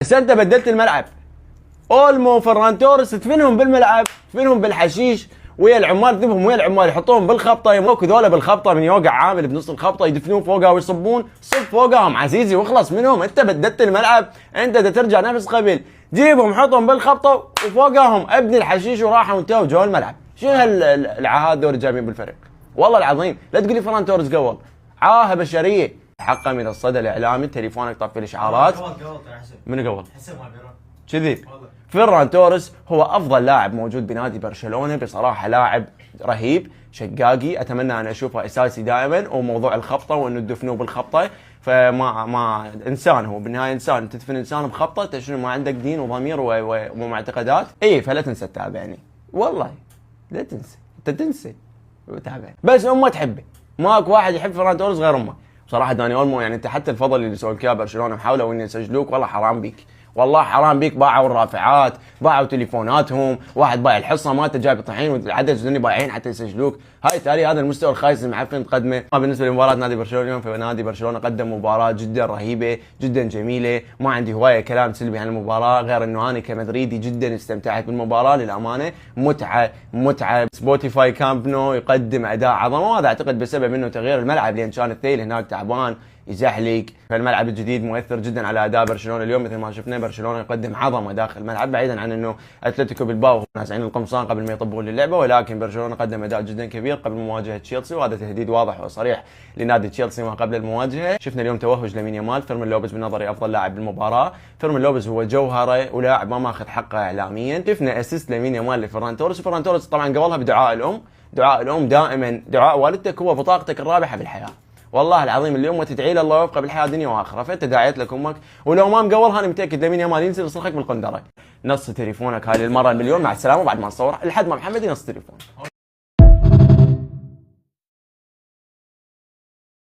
بس انت بدلت الملعب. اولمو فران توريس تدفنهم بالملعب، تدفنهم بالحشيش ويا العمال، تذبهم ويا العمال، يحطوهم بالخبطه، يموك ذولا بالخبطه، من يوقع عامل بنص الخبطه يدفنون فوقها ويصبون، صب فوقهم عزيزي واخلص منهم. انت بدلت الملعب، انت ترجع نفس قبل، جيبهم حطهم بالخبطه وفوقهم ابني الحشيش وراحوا انتهوا جو الملعب. شنو هالعاهات دول جايبين بالفريق؟ والله العظيم لا تقول لي فران توريس قول، عاهه بشريه. حقه من الصدى الاعلامي، تليفونك طفي الاشعارات. من قول؟ كذي. فران توريس هو افضل لاعب موجود بنادي برشلونه بصراحه، لاعب رهيب شقاقي، اتمنى ان اشوفه اساسي دائما. وموضوع الخبطه وانه تدفنوه بالخبطه، فما انسان هو بالنهايه انسان، تدفن انسان بخبطه، انت شنو ما عندك دين وضمير ومعتقدات؟ اي فلا تنسى تتابعني، والله لا تنسى، انت تنسى وتابعني. بس امه تحبه، ماك واحد يحب فران توريس غير امه. بصراحه داني اولمو يعني انت حتى الفضل اللي يسوون اياه برشلونه محاولوا ان يسجلوك، والله حرام بيك، والله حرام بيك. باعوا الرافعات، باعوا تليفوناتهم، واحد بايع الحصه مالته جايب طحين والعدد زني بايعين حتى يسجلوك. هاي تالي هذا المستوى الخايس المعفن تقدمه. بالنسبه لمباراه نادي برشلونه اليوم، فنادي برشلونه قدم مباراه جدا رهيبه جدا جميله، ما عندي هوايه كلام سلبي عن المباراه غير انه انا كمدريدي جدا استمتعت بالمباراه للامانه. متعه. سبوتيفاي كامب نو يقدم اداء عظمه، وهذا اعتقد بسبب انه تغيير الملعب، لان كان الثيل هناك تعبان يزحلق، فالملعب الجديد مؤثر جدا على اداء برشلونه اليوم. مثل ما شفنا برشلونه يقدم عظمه داخل الملعب، بعيدا عن انه اتلتيكو بالباو نازعين القمصان قبل ما يطبقون للعبه، ولكن برشلونه قدم اداء جدا كبير قبل مواجهه تشيلسي، وهذا تهديد واضح وصريح لنادي تشيلسي ما قبل المواجهه. شفنا اليوم توهج لامين يامال، فيرمين لوبيز بنظري افضل لاعب بالمباراه. فيرمين لوبيز هو جوهره ولاعب ما ماخذ حقه اعلاميا. شفنا اسيست لامين يامال لفران توريس، وفران توريس طبعا قبلها بدعاء الام. دعاء الام دائما، دعاء والدتك هو بطاقتك الرابحه بالحياه، والله العظيم اللي امه تدعي له الله يوفقه بالحياه دنيا واخره، فانت داعيت لك امك، ولو ما مقولها انا متاكد لامين يامال ينزل يصرخك بالقندره. نص تليفونك هاي للمره المليون، مع السلامه، بعد ما نصور لحد ما محمد ينص تليفون.